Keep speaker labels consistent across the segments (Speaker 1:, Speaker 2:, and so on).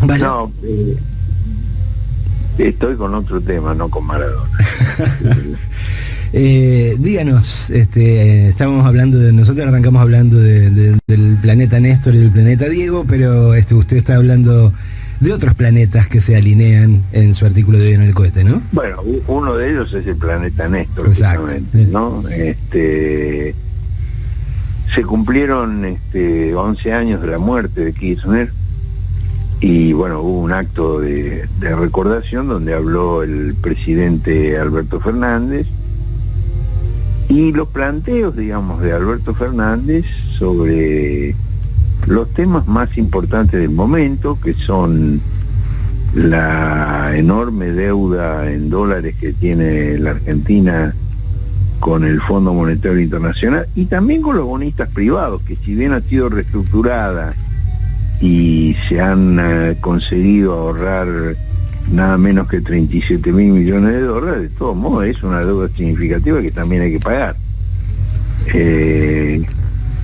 Speaker 1: Vaya.
Speaker 2: No, estoy con otro tema, no con Maradona.
Speaker 1: Díganos, estábamos hablando nosotros arrancamos hablando del planeta Néstor y del planeta Diego, pero usted está hablando de otros planetas que se alinean en su artículo de hoy en El Cohete, ¿no?
Speaker 2: Bueno, uno de ellos es el planeta Néstor,
Speaker 1: exacto,
Speaker 2: justamente, ¿no? Se cumplieron 11 años de la muerte de Kirchner y bueno, hubo un acto de recordación donde habló el presidente Alberto Fernández y los planteos, digamos, de Alberto Fernández sobre los temas más importantes del momento, que son la enorme deuda en dólares que tiene la Argentina con el Fondo Monetario Internacional y también con los bonistas privados, que si bien ha sido reestructurada y se han conseguido ahorrar nada menos que 37.000 millones de dólares, de todos modos es una deuda significativa que también hay que pagar.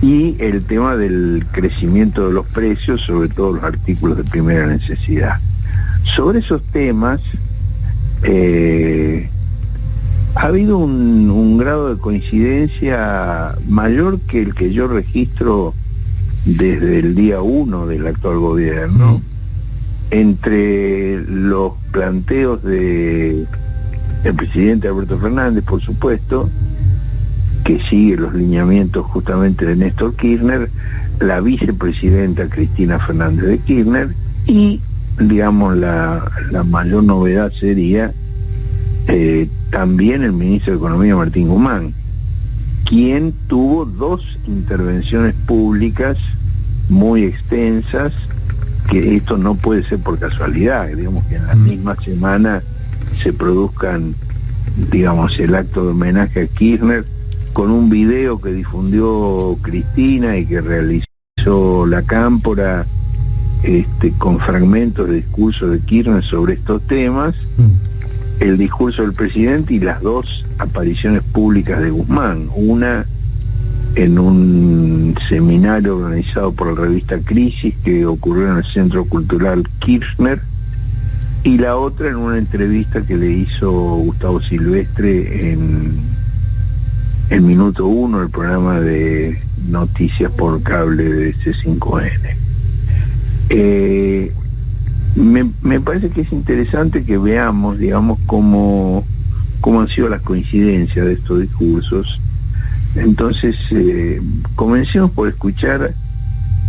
Speaker 2: Y el tema del crecimiento de los precios, sobre todo los artículos de primera necesidad. Sobre esos temas ha habido un grado de coincidencia mayor que el que yo registro desde el día 1 del actual gobierno, entre los planteos del presidente Alberto Fernández, por supuesto, que sigue los lineamientos justamente de Néstor Kirchner, la vicepresidenta Cristina Fernández de Kirchner y, digamos, la mayor novedad sería también el ministro de Economía Martín Guzmán, quien tuvo 2 intervenciones públicas muy extensas, que esto no puede ser por casualidad, digamos que en la misma semana se produzcan, digamos, el acto de homenaje a Kirchner con un video que difundió Cristina y que realizó la Cámpora, con fragmentos de discursos de Kirchner sobre estos temas, el discurso del presidente y las 2 apariciones públicas de Guzmán, una en un seminario organizado por la revista Crisis que ocurrió en el Centro Cultural Kirchner y la otra en una entrevista que le hizo Gustavo Silvestre en el Minuto 1, el programa de noticias por cable de C5N. Me parece que es interesante que veamos, digamos, cómo han sido las coincidencias de estos discursos. Entonces, comencemos por escuchar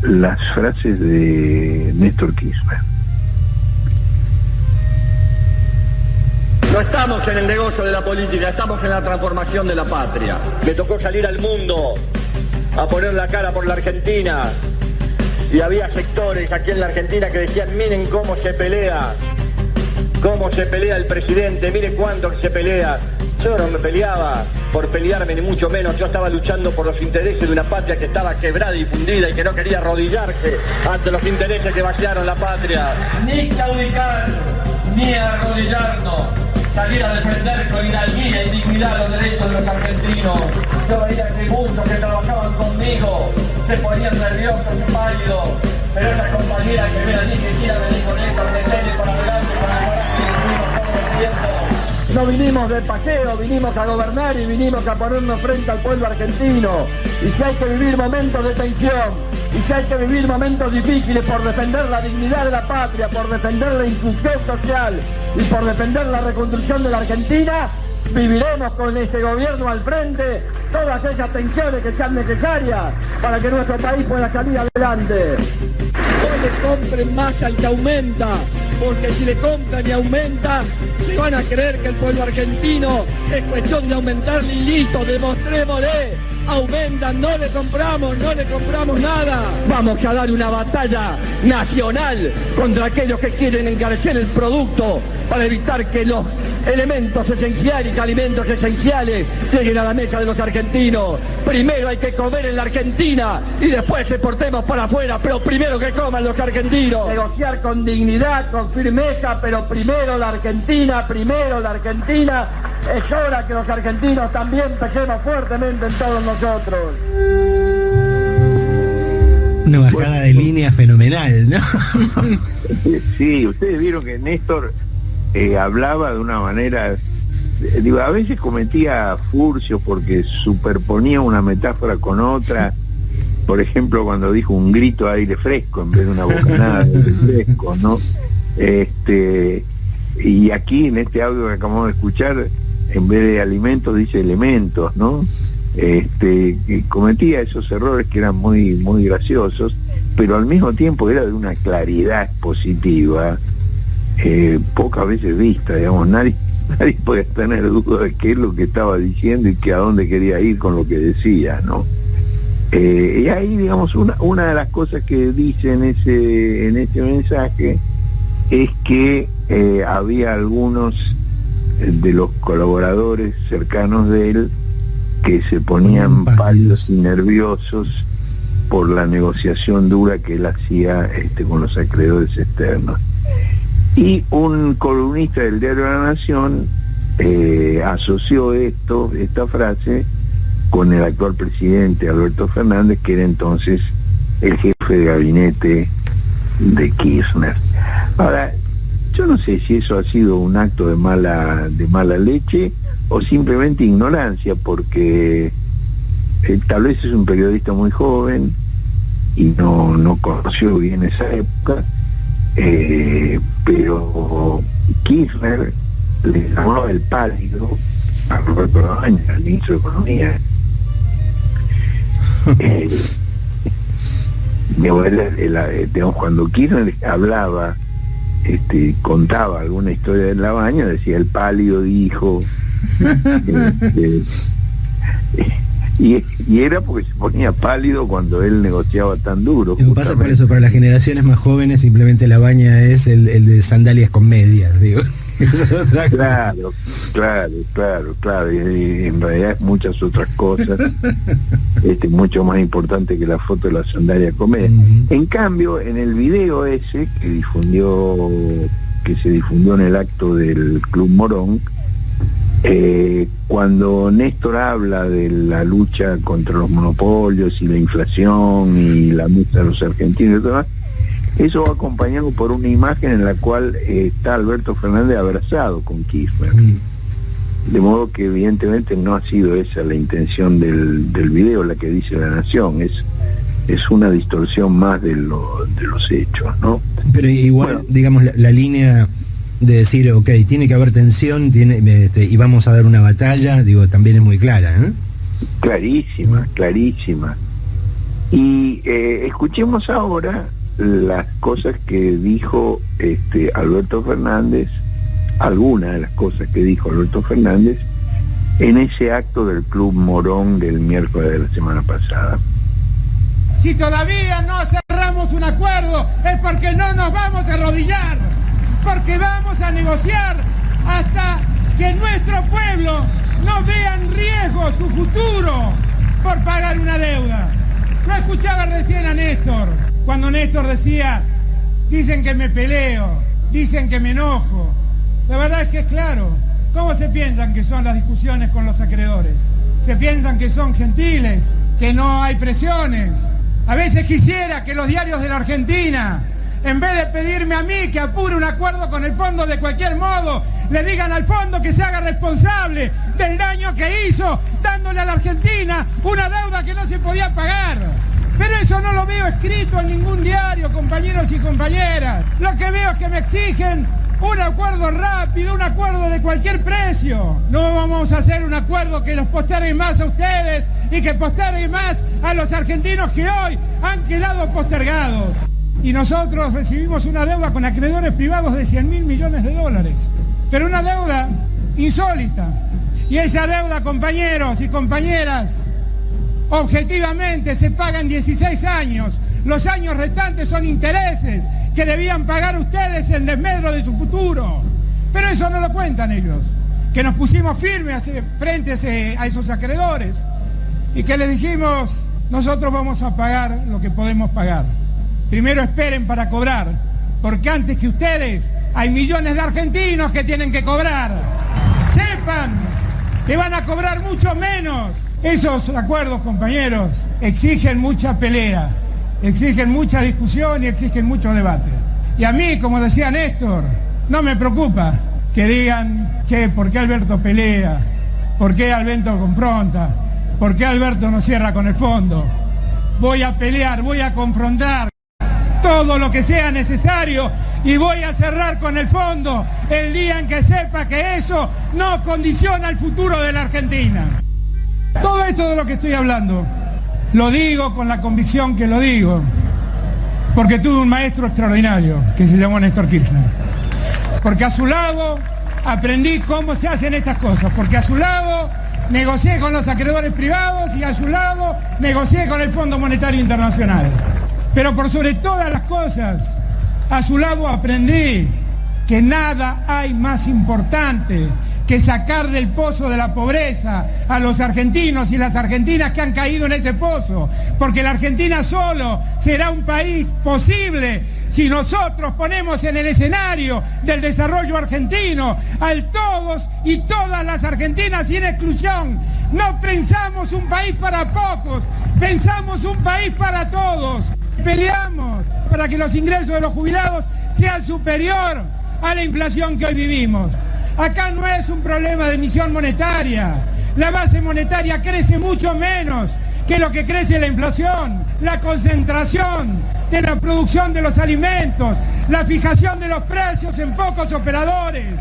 Speaker 2: las frases de Néstor Kirchner.
Speaker 3: No estamos en el negocio de la política, estamos en la transformación de la patria. Me tocó salir al mundo a poner la cara por la Argentina y había sectores aquí en la Argentina que decían: miren cómo se pelea el presidente, miren cuánto se pelea. Yo no me peleaba por pelearme, ni mucho menos. Yo estaba luchando por los intereses de una patria que estaba quebrada y fundida y que no quería arrodillarse ante los intereses que vaciaron la patria. Ni claudicar, ni arrodillarnos. Salir a defender con hidalguía y dignidad los derechos de los argentinos. Yo veía que muchos que trabajaban conmigo se ponían nerviosos y pálidos, pero esa compañera que ven allí que quiera venir con esto, se tiene para adelante con el coraje que vinimos todos los tiempos. No vinimos de paseo, vinimos a gobernar y vinimos a ponernos frente al pueblo argentino. Y si hay que vivir momentos de tensión, y si hay que vivir momentos difíciles por defender la dignidad de la patria, por defender la inclusión social y por defender la reconstrucción de la Argentina, viviremos con este gobierno al frente todas esas tensiones que sean necesarias para que nuestro país pueda salir adelante. No le compren más al que aumenta, porque si le compran y aumenta, se van a creer que el pueblo argentino es cuestión de aumentarle y listo, demostrémosle. Aumentan, no le compramos nada. Vamos a dar una batalla nacional contra aquellos que quieren encarecer el producto para evitar que los elementos esenciales, alimentos esenciales lleguen a la mesa de los argentinos. Primero hay que comer en la Argentina y después exportemos para afuera, pero primero que coman los argentinos. Negociar con dignidad, con firmeza, pero primero la Argentina, Es hora que los argentinos también pesemos fuertemente en todos nosotros.
Speaker 1: Una bajada de línea fenomenal, ¿no?
Speaker 2: Sí, ustedes vieron que Néstor hablaba de una manera, digo, a veces cometía furcio porque superponía una metáfora con otra. Por ejemplo, cuando dijo un grito de aire fresco en vez de una bocanada de aire fresco, ¿no? Y aquí en este audio que acabamos de escuchar, en vez de alimentos dice elementos, ¿no? Que cometía esos errores que eran muy, muy graciosos, pero al mismo tiempo era de una claridad expositiva pocas veces vista, digamos. Nadie podía tener duda de qué es lo que estaba diciendo y que a dónde quería ir con lo que decía, ¿no? Y ahí, digamos, una de las cosas que dice en ese mensaje es que había algunos de los colaboradores cercanos de él que se ponían pálidos y nerviosos por la negociación dura que él hacía con los acreedores externos. Y un columnista del diario La Nación asoció esta frase con el actual presidente Alberto Fernández, que era entonces el jefe de gabinete de Kirchner. Ahora, yo no sé si eso ha sido un acto de mala leche o simplemente ignorancia, porque tal vez es un periodista muy joven y no conoció bien esa época, pero Kirchner le llamaba el pálido a Roberto Labaña, el ministro de Economía. Digamos, cuando Kirchner hablaba, contaba alguna historia de Labaña, decía el pálido dijo, y era porque se ponía pálido cuando él negociaba tan duro.
Speaker 1: Pasa por eso, para las generaciones más jóvenes simplemente Labaña es el de sandalias con medias, digo.
Speaker 2: Claro, y en realidad es muchas otras cosas, mucho más importante que la foto de la sandalia comer. En cambio, en el video ese que se difundió en el acto del Club Morón, cuando Néstor habla de la lucha contra los monopolios y la inflación y la lucha de los argentinos y todo más, eso va acompañado por una imagen en la cual está Alberto Fernández abrazado con Kirchner. De modo que evidentemente no ha sido esa la intención del video, la que dice La Nación, es una distorsión más de los hechos, ¿no?
Speaker 1: Pero igual, bueno, digamos, la línea de decir, ok, tiene que haber tensión, y vamos a dar una batalla, digo, también es muy clara, ¿eh?
Speaker 2: Clarísima. Y escuchemos ahora las cosas que dijo Alberto Fernández, algunas de las cosas que dijo Alberto Fernández en ese acto del Club Morón del miércoles de la semana pasada.
Speaker 4: Si todavía no cerramos un acuerdo es porque no nos vamos a arrodillar, porque vamos a negociar hasta que nuestro pueblo no vea en riesgo su futuro por pagar una deuda. Lo escuchaba recién a Néstor, cuando Néstor decía, dicen que me peleo, dicen que me enojo. La verdad es que es claro. ¿Cómo se piensan que son las discusiones con los acreedores? Se piensan que son gentiles, que no hay presiones. A veces quisiera que los diarios de la Argentina, en vez de pedirme a mí que apure un acuerdo con el fondo de cualquier modo, le digan al fondo que se haga responsable del daño que hizo, dándole a la Argentina una deuda que no se podía pagar. Pero eso no lo veo escrito en ningún diario, compañeros y compañeras. Lo que veo es que me exigen un acuerdo rápido, un acuerdo de cualquier precio. No vamos a hacer un acuerdo que los postergue más a ustedes y que postergue más a los argentinos que hoy han quedado postergados. Y nosotros recibimos una deuda con acreedores privados de 100.000 millones de dólares. Pero una deuda insólita. Y esa deuda, compañeros y compañeras, objetivamente se paga en 16 años. Los años restantes son intereses que debían pagar ustedes en desmedro de su futuro. Pero eso no lo cuentan ellos. Que nos pusimos firmes frente a esos acreedores y que les dijimos, nosotros vamos a pagar lo que podemos pagar. Primero esperen para cobrar, porque antes que ustedes hay millones de argentinos que tienen que cobrar. Sepan que van a cobrar mucho menos. Esos acuerdos, compañeros, exigen mucha pelea, exigen mucha discusión y exigen mucho debate. Y a mí, como decía Néstor, no me preocupa que digan, che, ¿por qué Alberto pelea? ¿Por qué Alberto confronta? ¿Por qué Alberto no cierra con el fondo? Voy a pelear, voy a confrontar todo lo que sea necesario y voy a cerrar con el fondo el día en que sepa que eso no condiciona el futuro de la Argentina. Todo esto de lo que estoy hablando, lo digo con la convicción que lo digo, porque tuve un maestro extraordinario que se llamó Néstor Kirchner. Porque a su lado aprendí cómo se hacen estas cosas, porque a su lado negocié con los acreedores privados y a su lado negocié con el Fondo Monetario Internacional. Pero por sobre todas las cosas, a su lado aprendí que nada hay más importante que sacar del pozo de la pobreza a los argentinos y las argentinas que han caído en ese pozo, porque la Argentina solo será un país posible si nosotros ponemos en el escenario del desarrollo argentino a todos y todas las argentinas sin exclusión. No pensamos un país para pocos, pensamos un país para todos. Peleamos para que los ingresos de los jubilados sean superior a la inflación que hoy vivimos. Acá no es un problema de emisión monetaria. La base monetaria crece mucho menos que lo que crece la inflación. La concentración de la producción de los alimentos, la fijación de los precios en pocos operadores.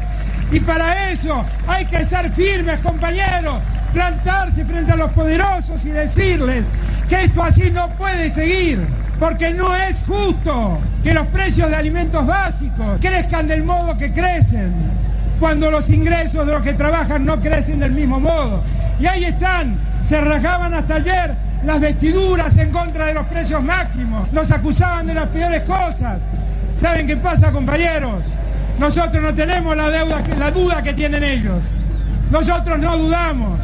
Speaker 4: Y para eso hay que ser firmes, compañeros, plantarse frente a los poderosos y decirles que esto así no puede seguir. Porque no es justo que los precios de alimentos básicos crezcan del modo que crecen, cuando los ingresos de los que trabajan no crecen del mismo modo. Y ahí están, se rasgaban hasta ayer las vestiduras en contra de los precios máximos, nos acusaban de las peores cosas. ¿Saben qué pasa, compañeros? Nosotros no tenemos la duda que tienen ellos. Nosotros no dudamos.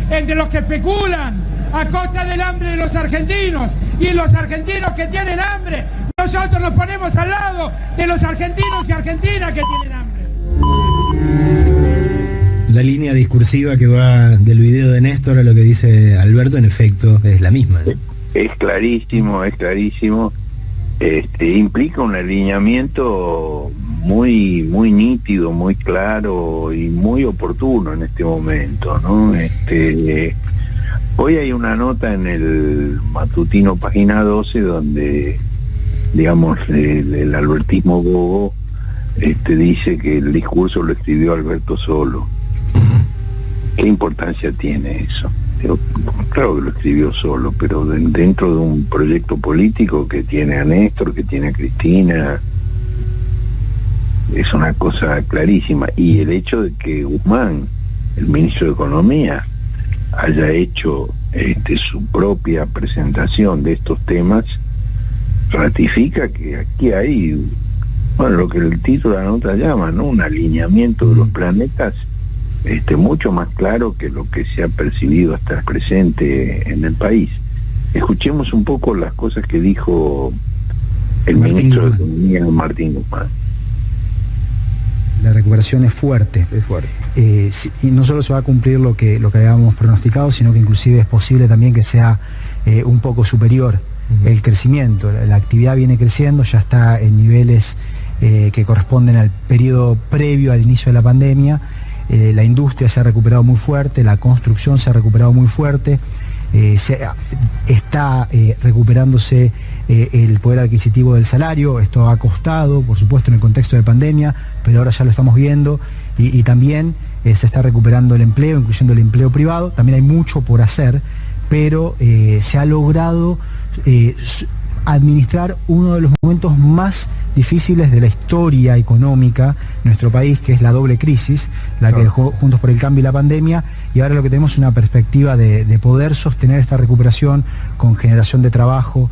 Speaker 4: Entre los que especulan a costa del hambre de los argentinos y los argentinos que tienen hambre, nosotros nos ponemos al lado de los argentinos y argentinas que tienen hambre.
Speaker 1: La línea discursiva que va del video de Néstor a lo que dice Alberto, en efecto, es la misma, ¿no?
Speaker 2: Es clarísimo, es clarísimo. Implica un alineamiento muy nítido, muy claro y muy oportuno en este momento, ¿no? Hoy hay una nota en el matutino Página 12 donde, digamos, el albertismo bobo dice que el discurso lo escribió Alberto solo. ¿Qué importancia tiene eso? Claro que lo escribió solo, pero dentro de un proyecto político que tiene a Néstor, que tiene a Cristina, es una cosa clarísima. Y el hecho de que Guzmán, el ministro de Economía, haya hecho su propia presentación de estos temas, ratifica que aquí hay, bueno, lo que el título de la nota llama, ¿no?, un alineamiento de los planetas mucho más claro que lo que se ha percibido hasta el presente en el país. Escuchemos un poco las cosas que dijo el ministro de Economía, Martín Guzmán.
Speaker 5: La recuperación es fuerte.
Speaker 1: Es fuerte.
Speaker 5: Y no solo se va a cumplir lo que habíamos pronosticado, sino que inclusive es posible también que sea un poco superior el crecimiento. La actividad viene creciendo, ya está en niveles que corresponden al periodo previo al inicio de la pandemia. La industria se ha recuperado muy fuerte, la construcción se ha recuperado muy fuerte, está recuperándose el poder adquisitivo del salario. Esto ha costado, por supuesto, en el contexto de pandemia, pero ahora ya lo estamos viendo, y también se está recuperando el empleo, incluyendo el empleo privado. También hay mucho por hacer, pero se ha logrado administrar uno de los momentos más difíciles de la historia económica de nuestro país, que es la doble crisis, la que dejó Juntos por el Cambio y la pandemia, y ahora lo que tenemos es una perspectiva de poder sostener esta recuperación con generación de trabajo,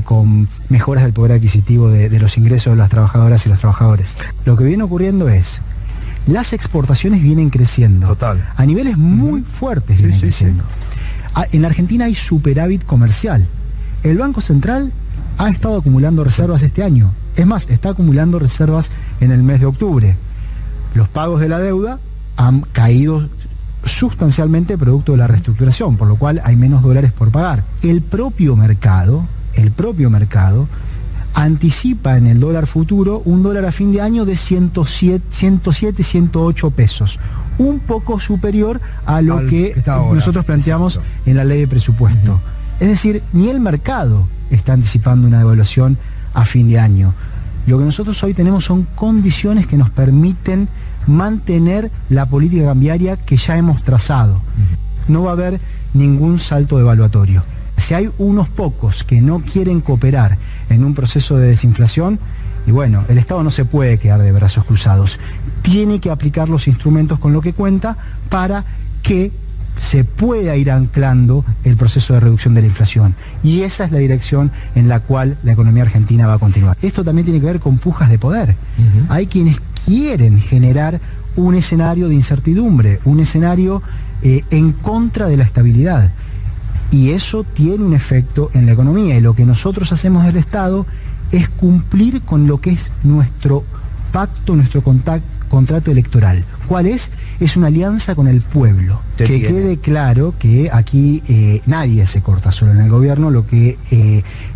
Speaker 5: con mejoras del poder adquisitivo de los ingresos de las trabajadoras y los trabajadores. Lo que viene ocurriendo es, las exportaciones vienen creciendo.
Speaker 1: Total.
Speaker 5: A niveles muy fuertes vienen creciendo. En la Argentina hay superávit comercial. El Banco Central ha estado acumulando reservas este año. Es más, está acumulando reservas en el mes de octubre. Los pagos de la deuda han caído sustancialmente producto de la reestructuración, por lo cual hay menos dólares por pagar. El propio mercado el propio mercado anticipa en el dólar futuro un dólar a fin de año de 107, 108 pesos, un poco superior a lo que nosotros planteamos en la ley de presupuesto. Es decir, ni el mercado está anticipando una devaluación a fin de año. Lo que nosotros hoy tenemos son condiciones que nos permiten mantener la política cambiaria que ya hemos trazado. No va a haber ningún salto devaluatorio. Si hay unos pocos que no quieren cooperar en un proceso de desinflación, y bueno, el Estado no se puede quedar de brazos cruzados. Tiene que aplicar los instrumentos con lo que cuenta para que se pueda ir anclando el proceso de reducción de la inflación. Y esa es la dirección en la cual la economía argentina va a continuar. Esto también tiene que ver con pujas de poder. Hay quienes quieren generar un escenario de incertidumbre, un escenario en contra de la estabilidad. Y eso tiene un efecto en la economía. Y lo que nosotros hacemos del Estado es cumplir con lo que es nuestro pacto, nuestro contrato electoral. ¿Cuál es? Es una alianza con el pueblo. Que quede claro que aquí nadie se corta solo en el gobierno. Lo que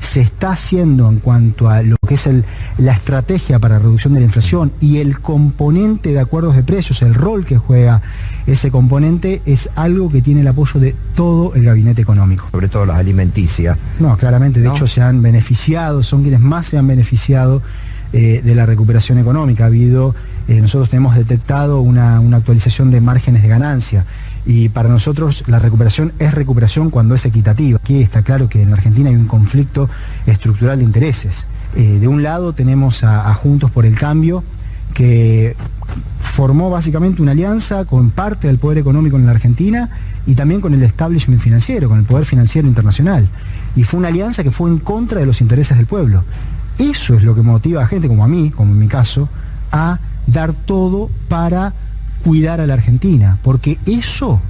Speaker 5: se está haciendo en cuanto a lo que es la estrategia para reducción de la inflación y el componente de acuerdos de precios, el rol que juega ese componente, es algo que tiene el apoyo de todo el gabinete económico.
Speaker 6: Sobre todo las alimenticias.
Speaker 5: No, claramente, de hecho se han beneficiado, son quienes más se han beneficiado de la recuperación económica. Ha habido, nosotros tenemos detectado una actualización de márgenes de ganancia, y para nosotros la recuperación es recuperación cuando es equitativa. Aquí está claro que en la Argentina hay un conflicto estructural de intereses. De un lado tenemos a Juntos por el Cambio, que formó básicamente una alianza con parte del poder económico en la Argentina y también con el establishment financiero, con el poder financiero internacional. Y fue una alianza que fue en contra de los intereses del pueblo. Eso es lo que motiva a gente como a mí, como en mi caso, a dar todo para cuidar a la Argentina, porque eso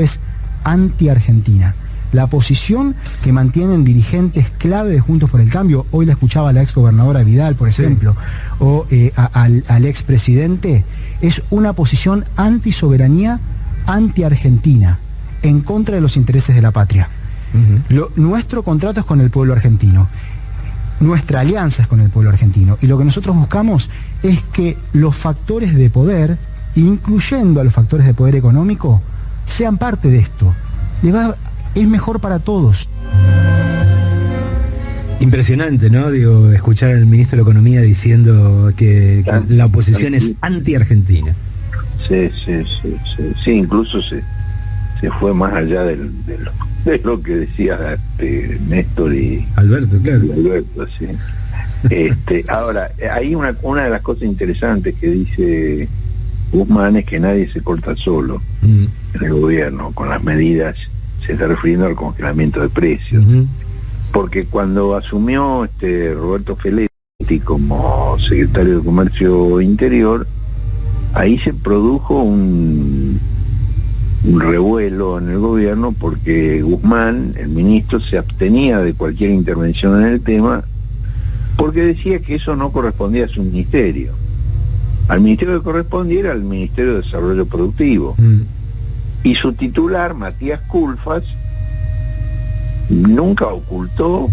Speaker 5: es anti-Argentina. La posición que mantienen dirigentes clave de Juntos por el Cambio, hoy la escuchaba la exgobernadora Vidal, por ejemplo, o al expresidente, es una posición anti-soberanía, anti-argentina, en contra de los intereses de la patria. Nuestro contrato es con el pueblo argentino. Nuestra alianza es con el pueblo argentino, y lo que nosotros buscamos es que los factores de poder, incluyendo a los factores de poder económico, sean parte de esto. Es mejor para todos.
Speaker 1: Impresionante, ¿no? Digo, escuchar al ministro de Economía diciendo que la oposición es anti-argentina.
Speaker 2: Sí, incluso se fue más allá de lo que decía Néstor y
Speaker 1: Alberto, claro.
Speaker 2: Alberto, sí. Ahora, hay una de las cosas interesantes que dice Guzmán es que nadie se corta solo en el gobierno con las medidas. Se está refiriendo al congelamiento de precios. Porque cuando asumió Roberto Feletti como secretario de Comercio Interior, ahí se produjo un revuelo en el gobierno, porque Guzmán, el ministro, se abstenía de cualquier intervención en el tema porque decía que eso no correspondía a su ministerio. Al ministerio que correspondía era al Ministerio de Desarrollo Productivo. Y su titular, Matías Culfas, nunca ocultó,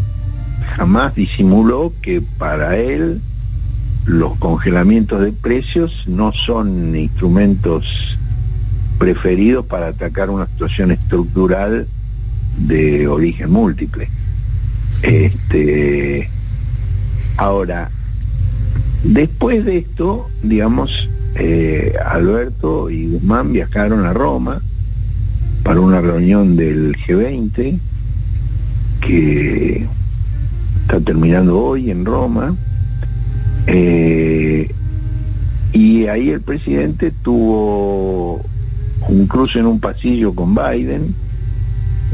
Speaker 2: jamás disimuló que para él los congelamientos de precios no son instrumentos preferidos para atacar una situación estructural de origen múltiple. Ahora, después de esto, digamos, Alberto y Guzmán viajaron a Roma para una reunión del G20 que está terminando hoy en Roma, y ahí el presidente tuvo un cruce en un pasillo con Biden.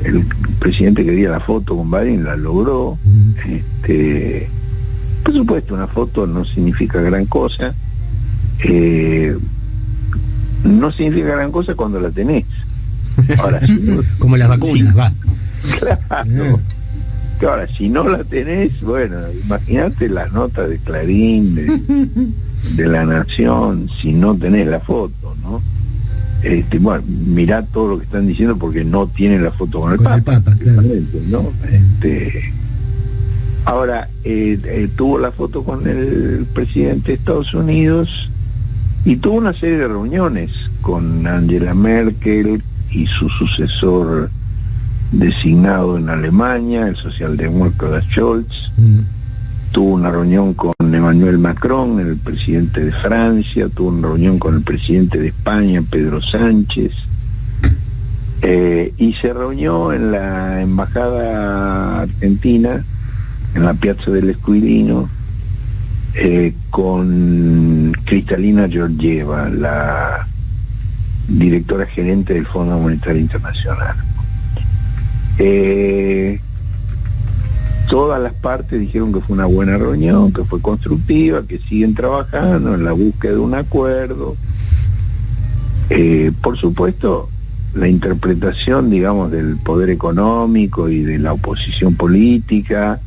Speaker 2: El presidente quería la foto con Biden, la logró. Por supuesto, una foto no significa gran cosa. No significa gran cosa cuando la tenés. Ahora, si no,
Speaker 1: como las vacunas, va.
Speaker 2: Claro. Ahora, si no la tenés, bueno, imagínate las notas de Clarín, de La Nación, si no tenés la foto, ¿no? Bueno, mirá todo lo que están diciendo porque no tienen la foto con el Papa,
Speaker 1: claro.
Speaker 2: ¿no? Ahora, tuvo la foto con el presidente de Estados Unidos y tuvo una serie de reuniones con Angela Merkel y su sucesor designado en Alemania, el socialdemócrata Scholz. Tuvo una reunión con Emmanuel Macron, el presidente de Francia, tuvo una reunión con el presidente de España, Pedro Sánchez, y se reunió en la embajada argentina, en la Piazza del Esquilino, con Kristalina Georgieva, la directora gerente del Fondo Monetario Internacional. Todas las partes dijeron que fue una buena reunión, que fue constructiva, que siguen trabajando en la búsqueda de un acuerdo. Por supuesto, la interpretación, digamos, del poder económico y de la oposición política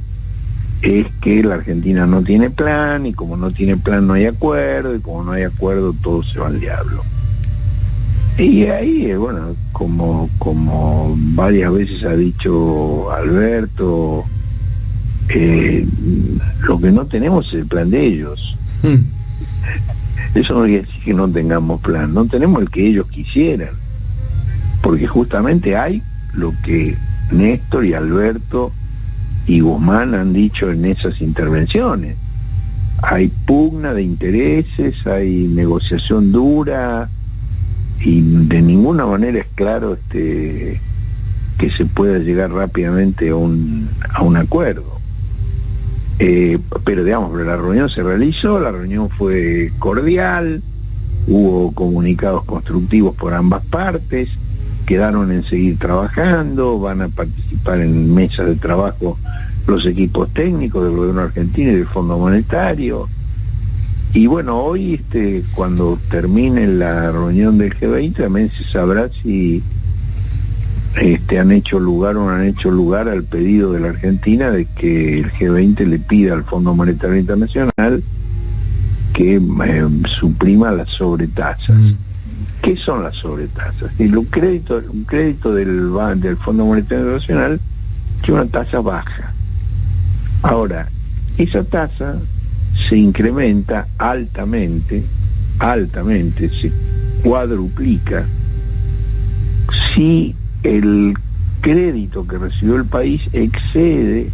Speaker 2: es que la Argentina no tiene plan, y como no tiene plan no hay acuerdo, y como no hay acuerdo todo se va al diablo. Y ahí, bueno, como varias veces ha dicho Alberto, lo que no tenemos es el plan de ellos. Eso no quiere decir que no tengamos plan, no tenemos el que ellos quisieran, porque justamente hay lo que Néstor y Alberto y Guzmán han dicho en esas intervenciones. Hay pugna de intereses, hay negociación dura, y de ninguna manera es claro que se pueda llegar rápidamente a un acuerdo. Pero digamos, la reunión se realizó, la reunión fue cordial, hubo comunicados constructivos por ambas partes, quedaron en seguir trabajando, van a participar en mesas de trabajo los equipos técnicos del gobierno argentino y del Fondo Monetario. Y bueno, hoy cuando termine la reunión del G20 también se sabrá si han hecho lugar o no han hecho lugar al pedido de la Argentina de que el G20 le pida al Fondo Monetario Internacional que suprima las sobretasas. ¿Qué son las sobretasas? Un crédito del Fondo Monetario Internacional tiene una tasa baja. Ahora, esa tasa se incrementa altamente, se cuadruplica si el crédito que recibió el país excede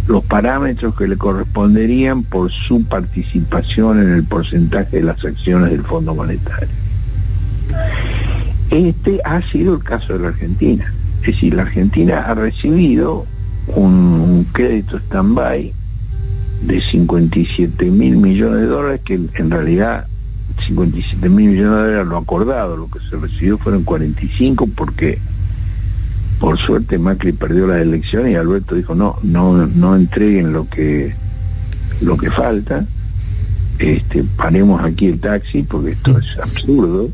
Speaker 2: los parámetros que le corresponderían por su participación en el porcentaje de las acciones del Fondo Monetario. Este ha sido el caso de la Argentina. Es decir, la Argentina ha recibido un crédito stand-by de 57.000 millones de dólares, que en realidad 57.000 millones de dólares era lo acordado, lo que se recibió fueron 45, porque por suerte Macri perdió las elecciones y Alberto dijo no entreguen lo que falta, paremos aquí el taxi porque esto es absurdo,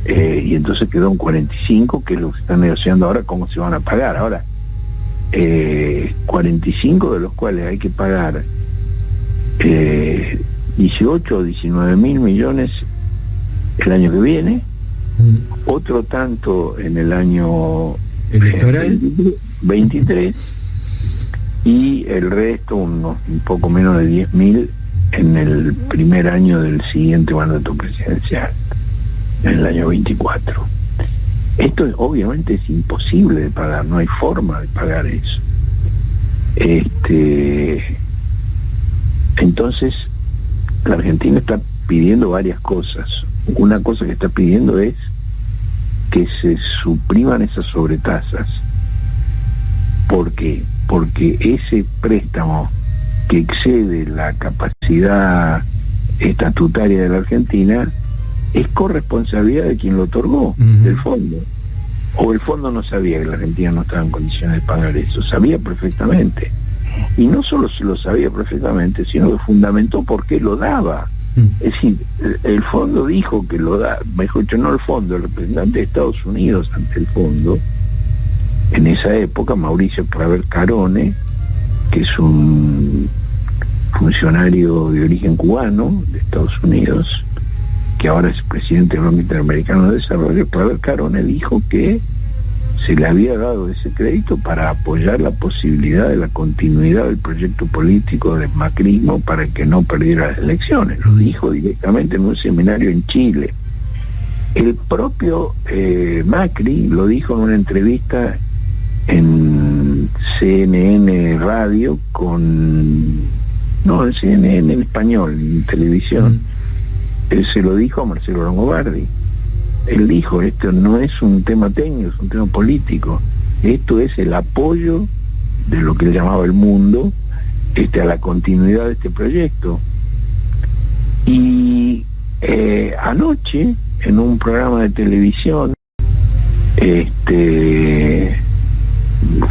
Speaker 2: y entonces quedó en 45, que es lo que se está negociando ahora, cómo se van a pagar. Ahora, 45 de los cuales hay que pagar 18 o 19.000 millones el año que viene, otro tanto en el año
Speaker 1: electoral
Speaker 2: 23, y el resto un poco menos de 10.000 en el primer año del siguiente mandato presidencial, en el año 24. Esto obviamente es imposible de pagar, no hay forma de pagar eso. Entonces la Argentina está pidiendo varias cosas. Una cosa que está pidiendo es que se supriman esas sobretasas. ¿Por qué? Porque ese préstamo que excede la capacidad estatutaria de la Argentina es corresponsabilidad de quien lo otorgó, del fondo. O el fondo no sabía que la Argentina no estaba en condiciones de pagar eso, sabía perfectamente. Y no solo se lo sabía perfectamente, sino que fundamentó por qué lo daba. Es decir, el fondo dijo que lo da, mejor dicho, no el fondo, el representante de Estados Unidos ante el fondo, en esa época, Mauricio Claver Carone, que es un funcionario de origen cubano de Estados Unidos, que ahora es presidente del Banco Interamericano de Desarrollo, Claver Carone dijo que se le había dado ese crédito para apoyar la posibilidad de la continuidad del proyecto político del macrismo para que no perdiera las elecciones. Lo dijo directamente en un seminario en Chile. El propio Macri lo dijo en una entrevista en CNN Radio en CNN en español, en televisión. Él se lo dijo a Marcelo Longobardi. Él dijo, esto no es un tema técnico, es un tema político. Esto es el apoyo de lo que él llamaba el mundo a la continuidad de este proyecto. Y anoche, en un programa de televisión,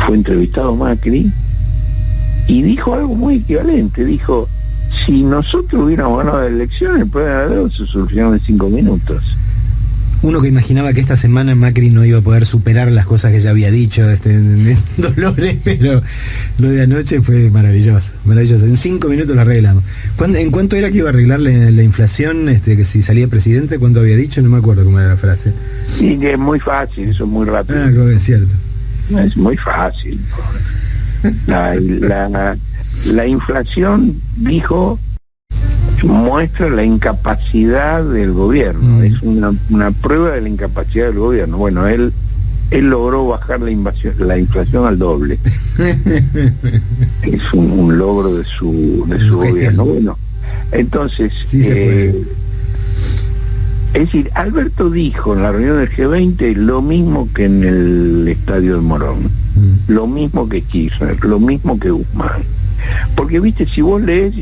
Speaker 2: fue entrevistado Macri y dijo algo muy equivalente. Dijo, si nosotros hubiéramos ganado las elecciones, el problema de la deuda se solucionó en 5 minutos.
Speaker 1: Uno que imaginaba que esta semana Macri no iba a poder superar las cosas que ya había dicho, Dolores, pero lo de anoche fue maravilloso, maravilloso. En 5 minutos lo arreglamos. ¿En cuánto era que iba a arreglar la inflación? Que si salía presidente, ¿cuánto había dicho? No me acuerdo cómo era la frase.
Speaker 2: Sí, es muy fácil, eso es muy rápido.
Speaker 1: Ah, es cierto.
Speaker 2: Es muy fácil. La inflación, dijo, muestra la incapacidad del gobierno. Es una prueba de la incapacidad del gobierno. Bueno, él logró bajar la inflación al doble. Es un logro de su gobierno. Bueno, entonces,
Speaker 1: sí,
Speaker 2: es decir, Alberto dijo en la reunión del G20 lo mismo que en el Estadio de Morón, lo mismo que Kirchner, lo mismo que Guzmán. Porque, viste, si vos lees,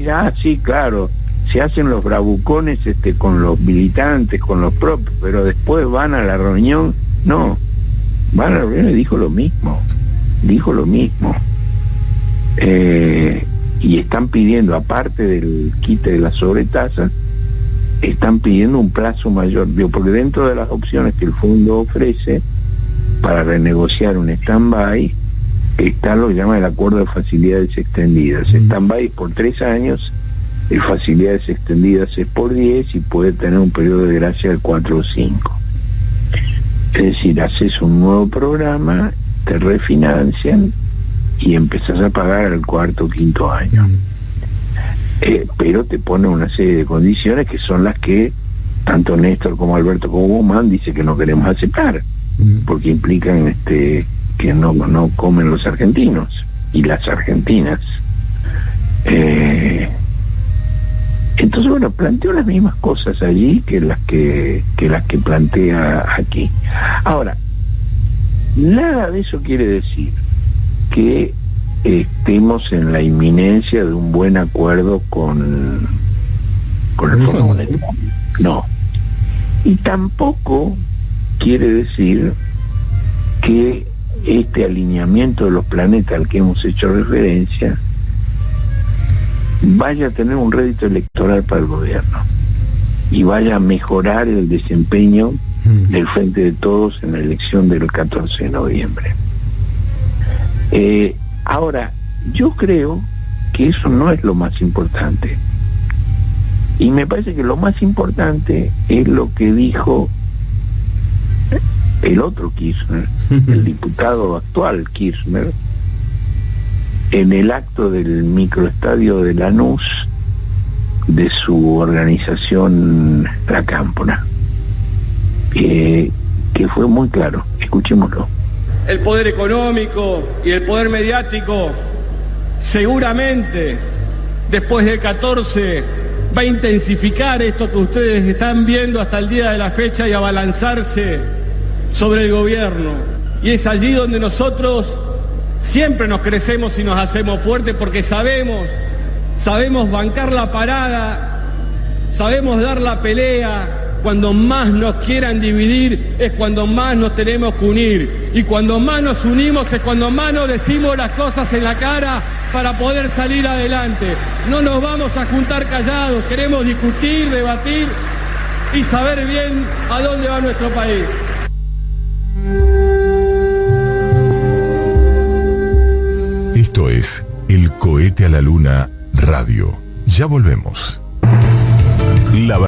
Speaker 2: sí, claro, se hacen los bravucones con los militantes, con los propios, pero después van a la reunión. No, van a la reunión y dijo lo mismo. Y están pidiendo, aparte del quite de las sobretasas, están pidiendo un plazo mayor, porque dentro de las opciones que el fondo ofrece para renegociar un stand-by está lo que llama el acuerdo de facilidades extendidas. Stand-by es por 3 años, y facilidades extendidas es por 10 y puede tener un periodo de gracia de 4 o 5. Es decir, haces un nuevo programa, te refinancian y empezás a pagar al 4º o 5º año. Pero te ponen una serie de condiciones que son las que tanto Néstor como Alberto como Guzmán dice que no queremos aceptar, porque implican que no comen los argentinos y las argentinas. Entonces, bueno, planteó las mismas cosas allí que las que plantea aquí. Ahora, nada de eso quiere decir que estemos en la inminencia de un buen acuerdo con el Fondo Monetario. No. Y tampoco quiere decir que este alineamiento de los planetas al que hemos hecho referencia vaya a tener un rédito electoral para el gobierno y vaya a mejorar el desempeño del Frente de Todos en la elección del 14 de noviembre. Ahora, yo creo que eso no es lo más importante. Y me parece que lo más importante es lo que dijo el otro Kirchner, el diputado actual Kirchner, en el acto del microestadio de Lanús de su organización La Cámpora, que fue muy claro. Escuchémoslo.
Speaker 6: El poder económico y el poder mediático seguramente después del 14 va a intensificar esto que ustedes están viendo hasta el día de la fecha y a abalanzarse sobre el gobierno. Y es allí donde nosotros siempre nos crecemos y nos hacemos fuertes, porque sabemos bancar la parada, sabemos dar la pelea. Cuando más nos quieran dividir es cuando más nos tenemos que unir, y cuando más nos unimos es cuando más nos decimos las cosas en la cara para poder salir adelante. No nos vamos a juntar callados, queremos discutir, debatir y saber bien a dónde va nuestro país.
Speaker 7: Esto es El Cohete a la Luna Radio. Ya volvemos. La